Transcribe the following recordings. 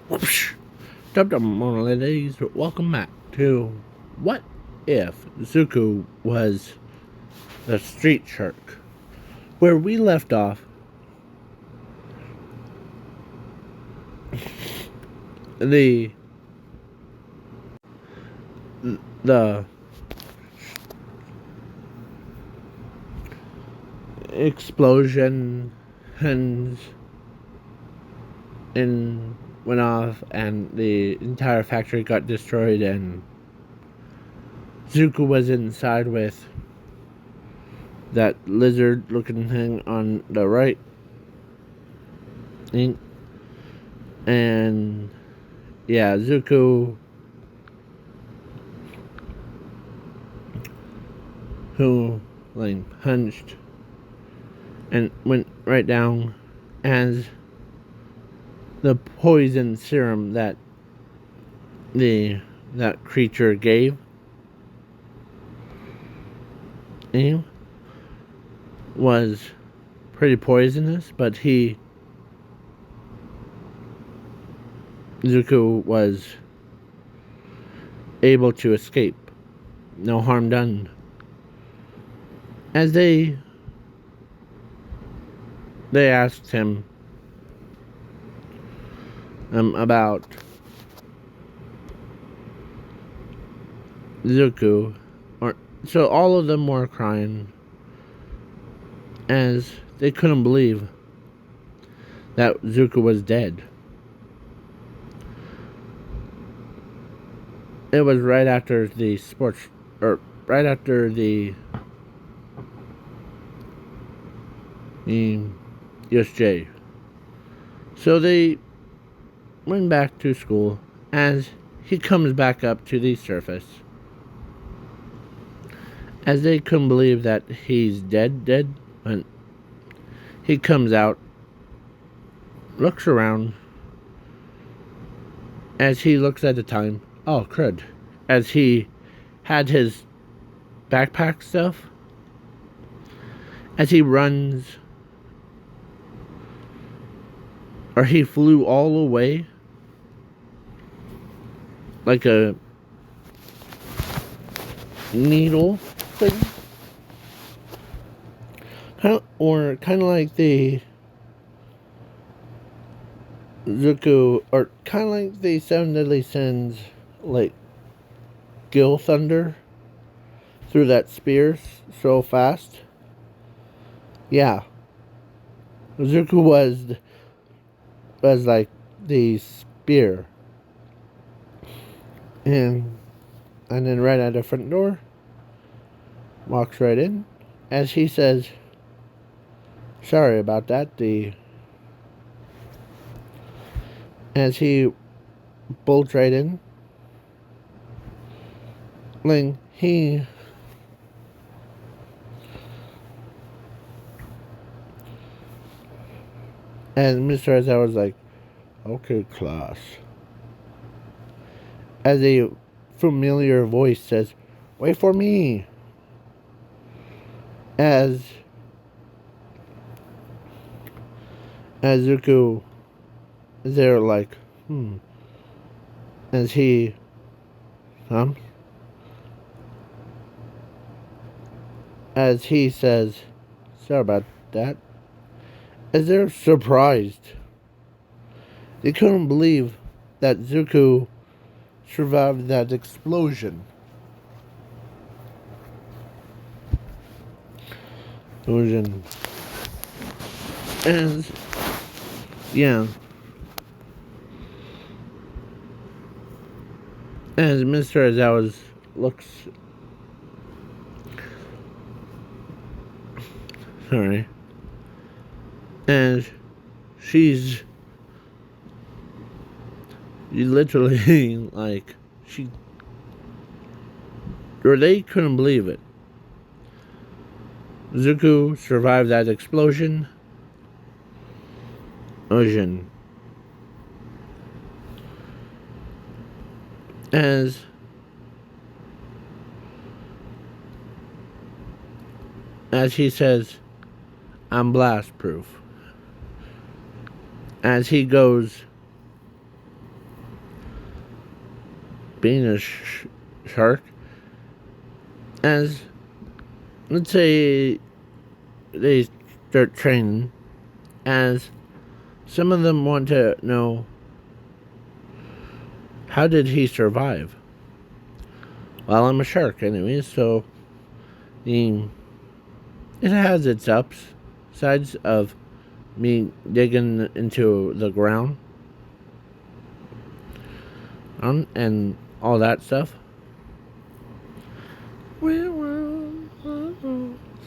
Whoosh. Dum ladies, welcome back to What If Zuko Was the Street Shark? Where we left off, the the explosion and went off, and the entire factory got destroyed, and Zuko was inside with that lizard-looking thing on the right, and yeah, Zuko, who punched and went right down as the poison serum that that creature gave him was pretty poisonous, but Zuko was able to escape. No harm done. As they asked him about Zuko, so all of them were crying as they couldn't believe that Zuko was dead. It was right after the right after the USJ. So they went back to school as he comes back up to the surface. As they couldn't believe that he's dead, but he comes out, looks around. As he looks at the time, oh crud, as he had his backpack stuff, as he runs, or he flew all the way like a needle thing, kind of like the Zuko, or kind of like the Seven Deadly Sins, like Gil Thunder through that spear so fast. Yeah, Zuko was like the spear, and then right at the front door, walks right in, as he says, "Sorry about that." As he bolts right in, and Mr. Azar was like, "Okay, class." As a familiar voice says, "Wait for me." As Zuko is there like, as he as he says, "Sorry about that." As they're surprised. They couldn't believe that Zuko survived that explosion. As, yeah. As Mr. Azawa looks, sorry, and she's literally like, or they couldn't believe it. Zuko survived that explosion. As he says, "I'm blast proof." As he goes being a shark. As, let's say, they start training, as some of them want to know, how did he survive? Well, I'm a shark anyway, so it has its upsides of me digging into the ground and all that stuff.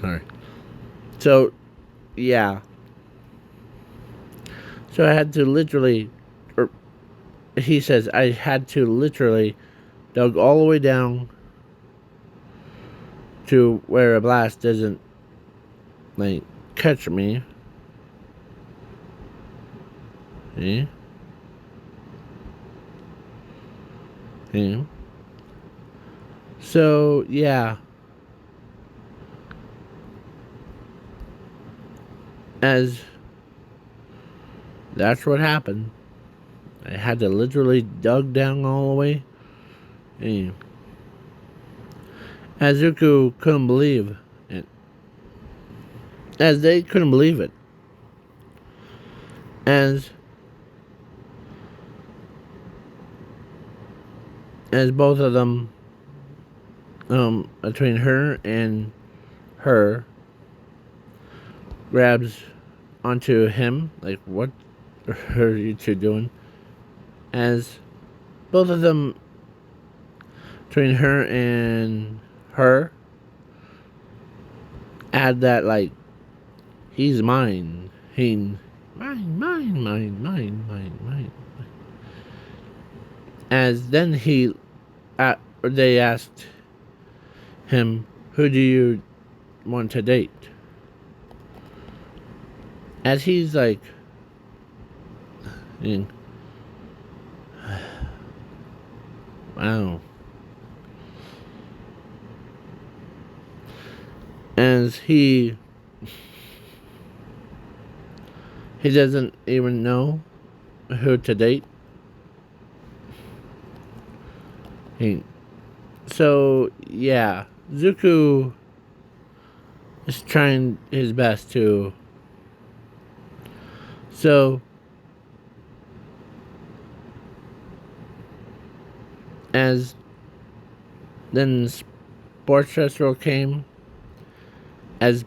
Sorry. So, yeah. So I had to literally, or he says, I had to literally dug all the way down to where a blast doesn't, like, catch me. Yeah. Yeah. So, yeah. As that's what happened. I had to literally dug down all the way. And Azuku couldn't believe it. As they couldn't believe it. As both of them, between her and her, grabs onto him, like, what are you two doing? As both of them, between her and her, add that, like, he's mine. Mine. As then they asked him, who do you want to date? As he's like, wow. As he doesn't even know who to date. So, yeah, Zuko is trying his best to. So, as then Sports Festival came, as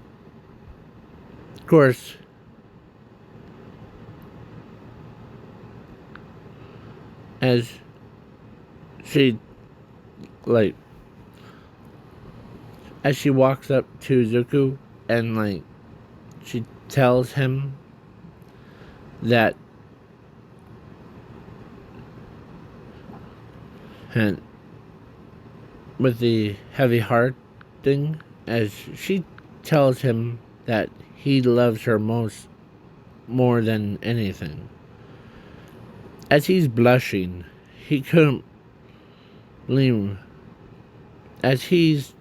of course, as she, like, as she walks up to Zuko and, like, she tells him that, and with the heavy heart thing, as she tells him that he loves her more than anything. As he's blushing, he couldn't believe. As he's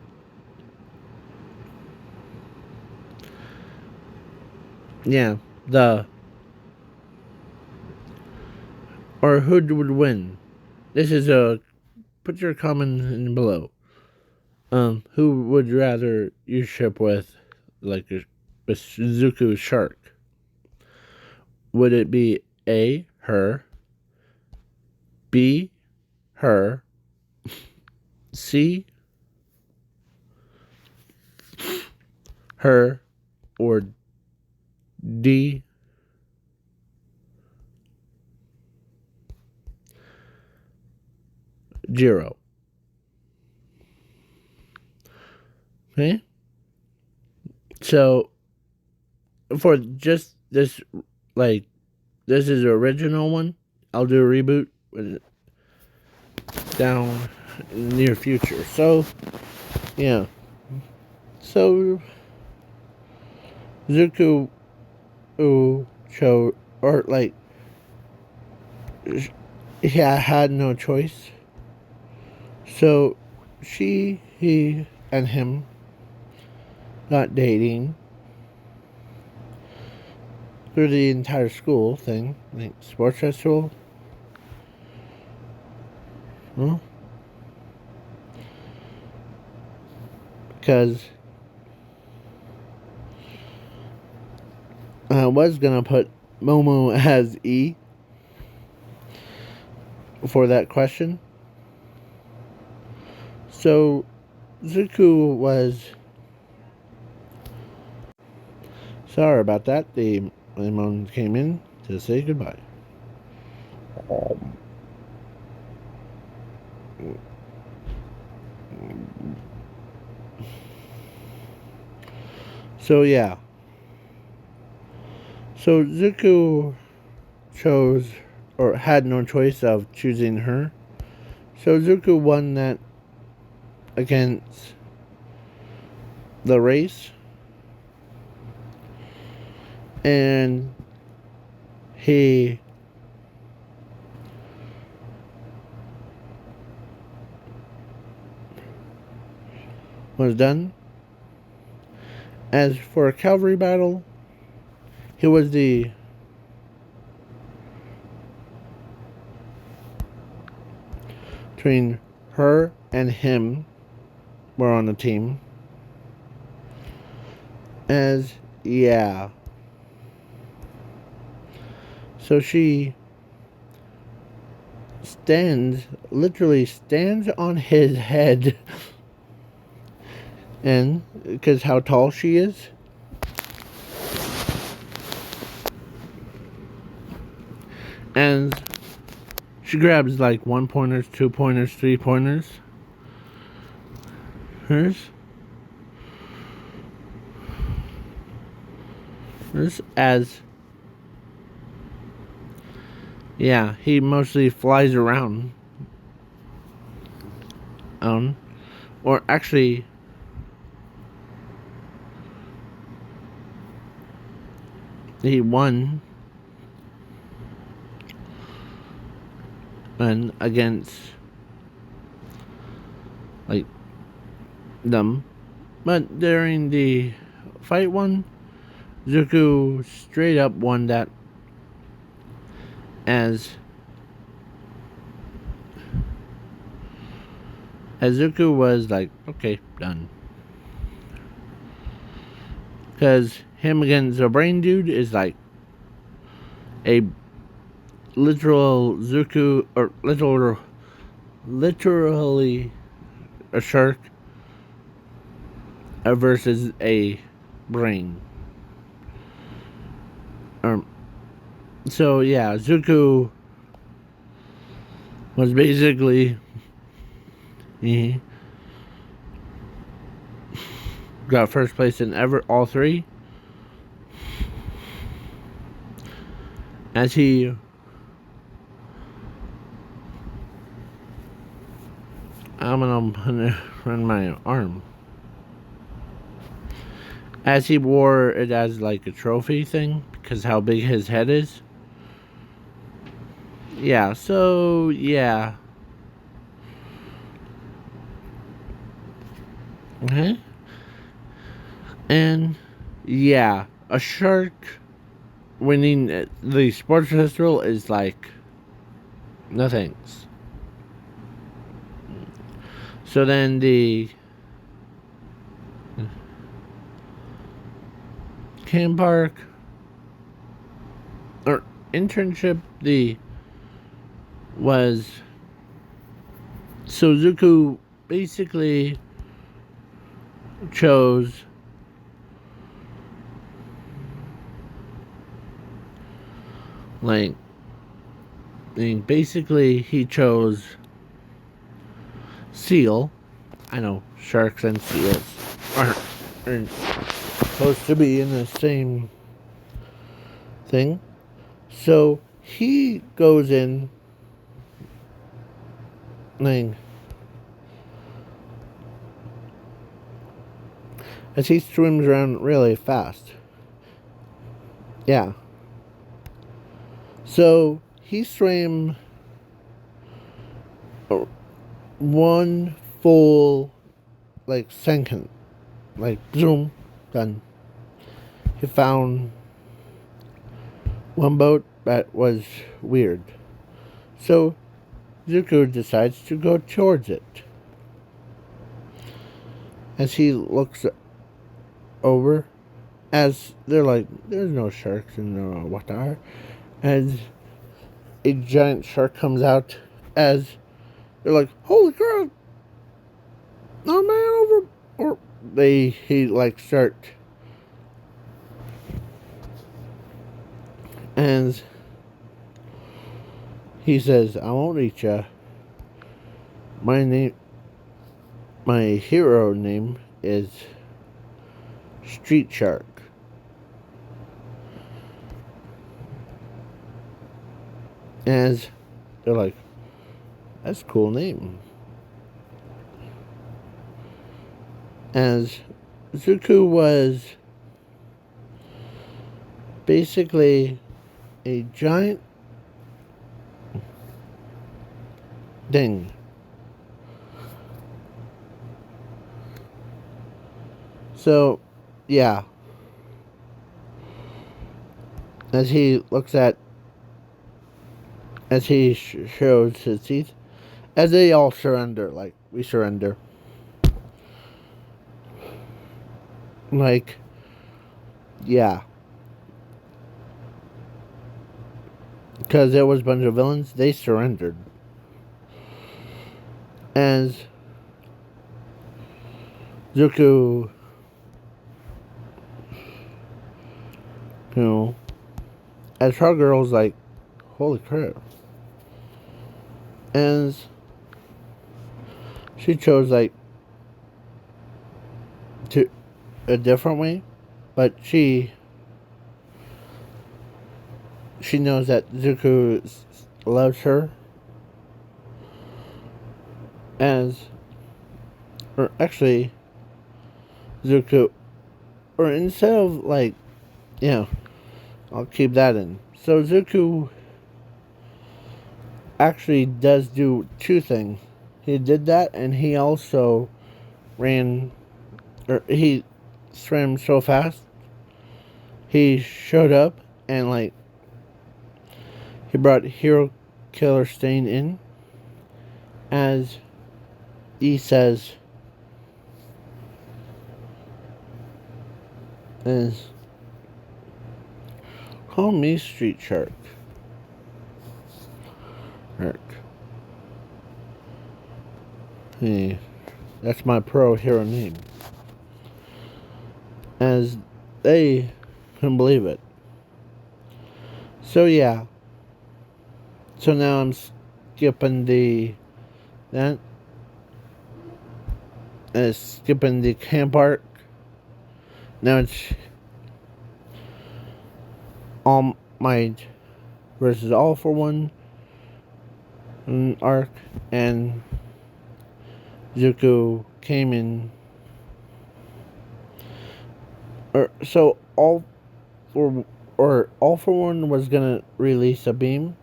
the or who would win? This is a put your comment in below. Who would rather you ship with, like a Zuku shark? Would it be A, her, B, her, C, her, or D, Jiro? Okay? So, for just this, like, this is the original one, I'll do a reboot down in the near future. So, yeah. So, Zuko chose, or, like, yeah, had no choice. So, he, and him got dating through the entire school thing, like sports festival. Huh? Because I was gonna put Momo as E for that question. So Zuko was sorry about that. The Lemon came in to say goodbye. So yeah. So Zuko chose or had no choice of choosing her. So Zuko won that against the race. And he was done. As for a cavalry battle, he was between her and him were on the team. As yeah. So she literally stands on his head. And because how tall she is. And she grabs like 1-pointers, 2-pointers, 3-pointers. Hers as yeah, he mostly flies around. Or actually he won and against like them. But during the fight one, Zuko straight up won that as Zuko was like, okay, done. Because him against the brain dude is like a literal Zuko, or literally a shark versus a brain. So yeah, Zuko was basically he got first place in all three. As he I'm gonna run my arm. As he wore it as like a trophy thing because how big his head is. Yeah, so yeah. Okay. And yeah, a shark winning the sports festival is like no thanks. So then the camp park or internship was so Zuko basically chose like basically he chose seal. I know sharks and seals aren't supposed to be in the same thing. So he goes in like as he swims around really fast. Yeah. So he swam one full like second, like zoom, done. He found one boat that was weird. So Zuko decides to go towards it. as he looks over, as they're like, there's no sharks in the water, and a giant shark comes out, as they're like, holy crap, no man over, or he like start, and he says, I won't eat ya. My hero name is Street Shark. As they're like, that's a cool name. As Zuko was basically a giant thing. So, yeah. As he looks at, as he shows his teeth, as they all surrender, like, we surrender. Like, yeah. Because there was a bunch of villains, they surrendered. As Zuko, as her girl's like, holy crap. And she chose like to a different way, but she knows that Zuko loves her, as, or actually, Zuko, or instead of like, I'll keep that in. So Zuko actually does do two things. He did that, and he also he swam so fast. He showed up and like he brought Hero Killer Stain in, as he says, is call me Street Shark. Hey, that's my pro hero name. As they couldn't believe it. So yeah. So now I'm skipping skipping the camp arc. Now it's All Might versus All for One arc, and Zuko came in. So All for One was gonna release a beam,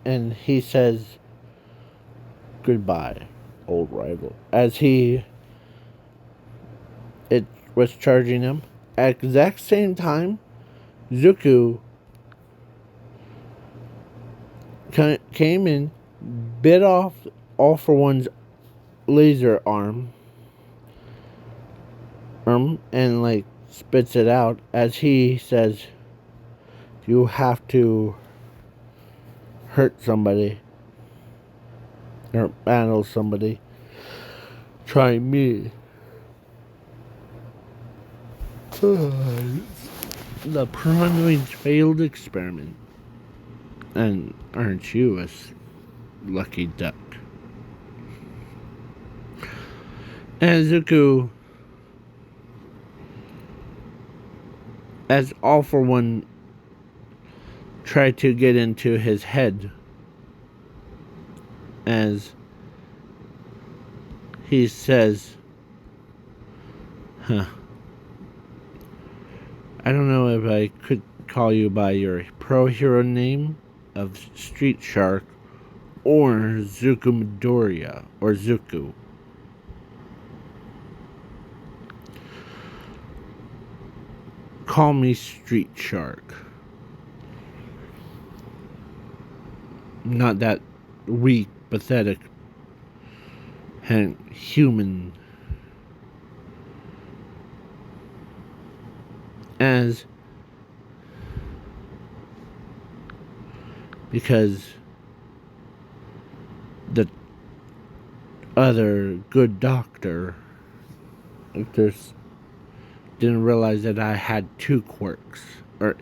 and he says goodbye, old rival, as it was charging him. At the exact same time, Zuko came in, bit off All for One's laser arm, and like spits it out, as he says, you have to hurt somebody or battle somebody. Try me. The Pronwing's failed experiment. And aren't you a lucky duck? And Zuko, as All for One tried to get into his head, as he says, I don't know if I could call you by your pro hero name of Street Shark or Zuko Midoriya or Zuko. Call me Street Shark. Not that weak, pathetic, and human as because the other good doctor just didn't realize that I had two quirks, or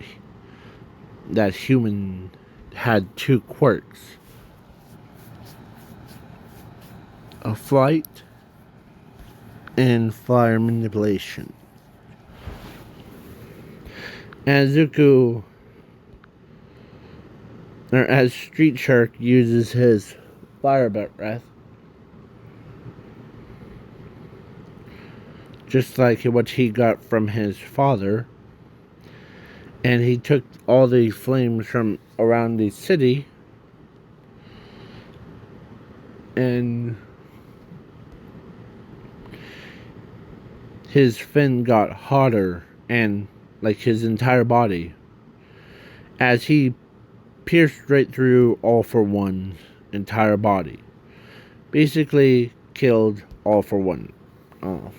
that human had two quirks: a flight and fire manipulation. As Zuko, or as Street Shark uses his fire breath, just like what he got from his father, and he took all the flames from around the city, and his fin got hotter, and like his entire body, as he pierced right through All For One's entire body. Basically killed All For One off.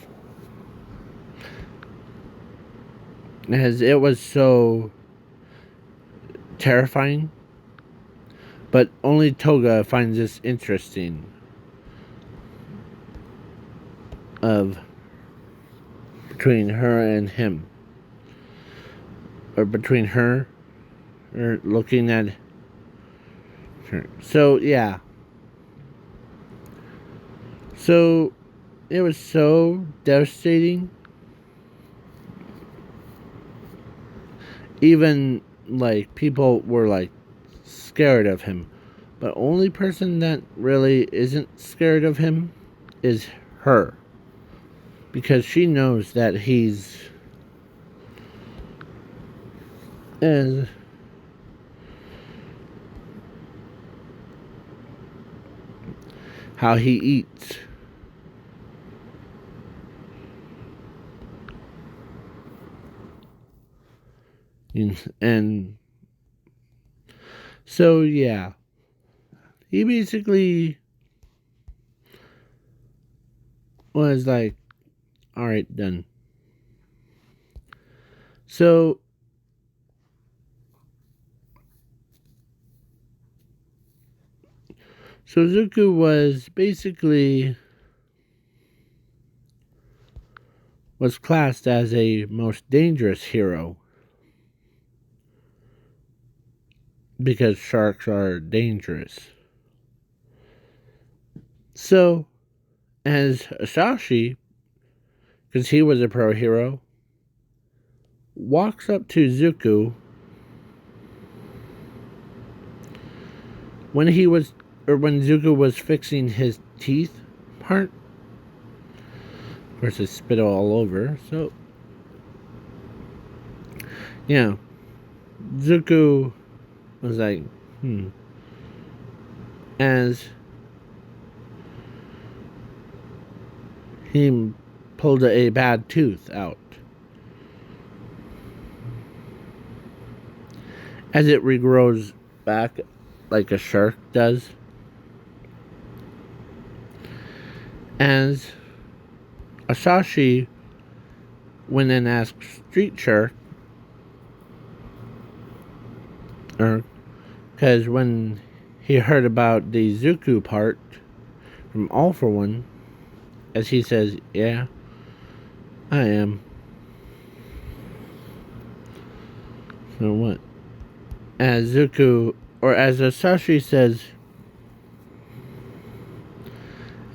As it was so terrifying, but only Toga finds this interesting, of between her and him, or between her, or looking at her. So yeah, so it was so devastating. Even like people were like scared of him, but only person that really isn't scared of him is her, because she knows that he's as how he eats. And so yeah, he basically was like, alright, done. So Zuko was basically classed as a most dangerous hero, because sharks are dangerous. So, as Asashi, because he was a pro hero, walks up to Zuko when Zuko was fixing his teeth part. Of course, it spit all over. So, yeah, Zuko was like, as he pulled a bad tooth out, as it regrows back like a shark does. As Asashi went and asked Street Shark, because when he heard about the Zuko part from All For One, as he says, yeah, I am. So what? As Zuko, or as Asashi says,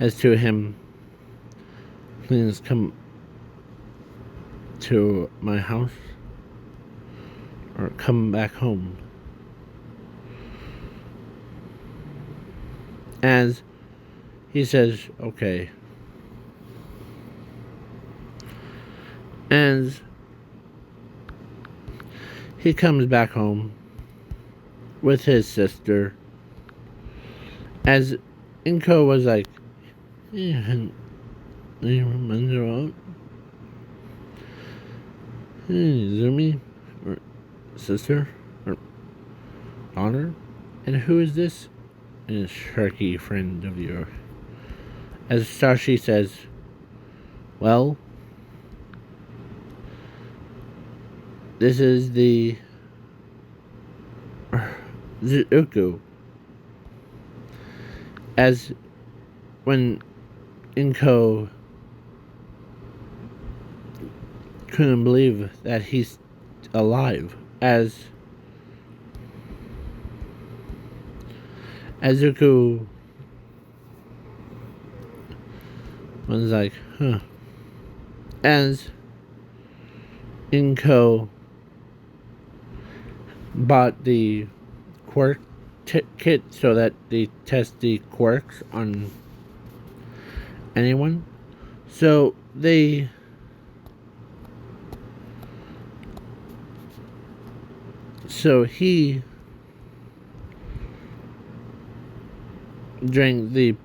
as to him, please come to my house, or come back home. As he says, okay. As he comes back home with his sister, as Inko was like, hey, Zumi, or sister, or daughter, and who is this? And a sharky friend of yours. As Sashi says, well, this is the deku. As when Inko couldn't believe that he's alive, as Zuko was like, huh. As Inko bought the quirk kit so that they test the quirks on anyone. So he drank the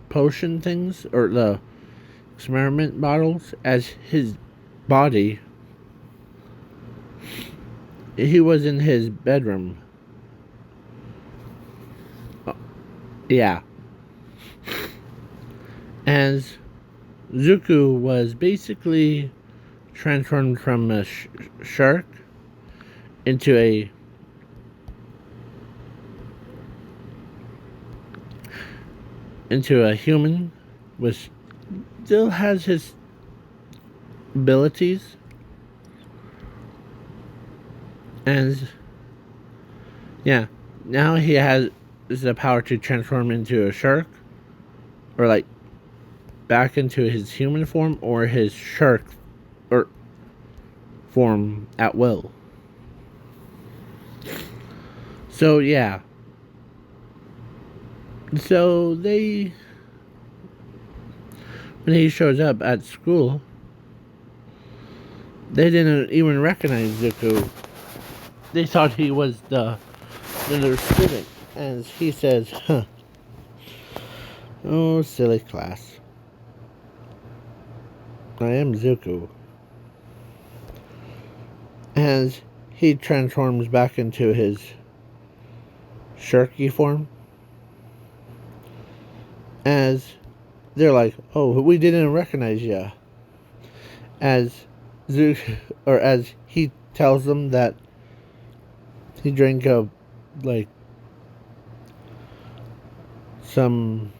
potion things or the experiment bottles as his body. He was in his bedroom. Yeah. As Zuko was basically transformed from a shark into a human, which still has his abilities, and yeah, now he has the power to transform into a shark, or like back into his human form or his shark or form at will. So yeah. So when he shows up at school, they didn't even recognize Zuko. They thought he was the other student, as he says, huh. Oh, silly class. I am Zuko. As he transforms back into his sharky form, as they're like, oh, we didn't recognize you. As Zuko, or as he tells them that he drank some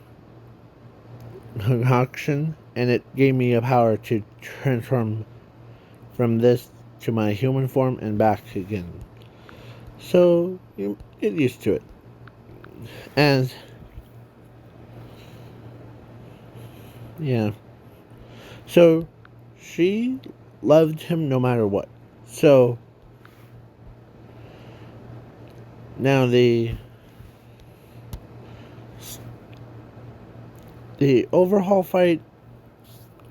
concoction, and it gave me a power to transform from this to my human form and back again. So you get used to it. And yeah. So she loved him no matter what. So now the overhaul fight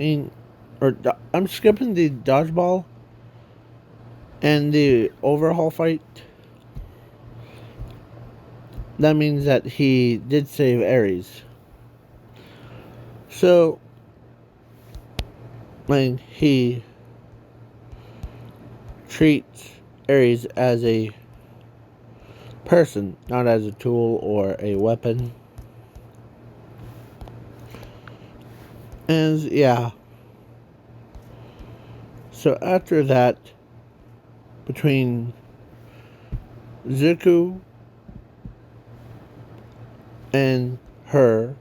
I'm skipping the dodgeball and the overhaul fight. That means that he did save Ares. So when he treats Ares as a person, not as a tool or a weapon. And yeah. So after that, between Zuko and her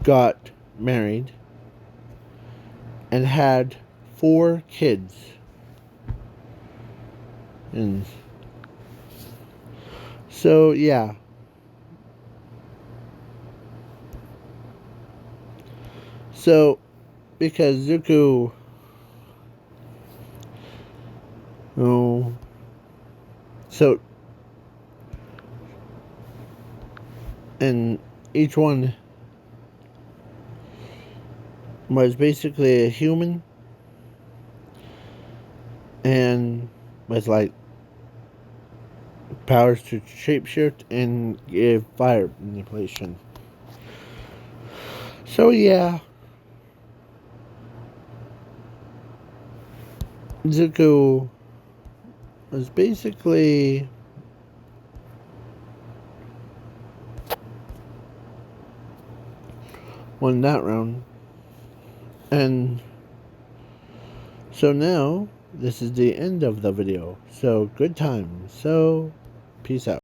got married and had 4 kids. And so yeah. So because Zuko so and each one was basically a human and with like powers to shapeshift and give fire manipulation. So yeah, Zuko was basically won that round, and So now, this is the end of the video. So good time. So, peace out.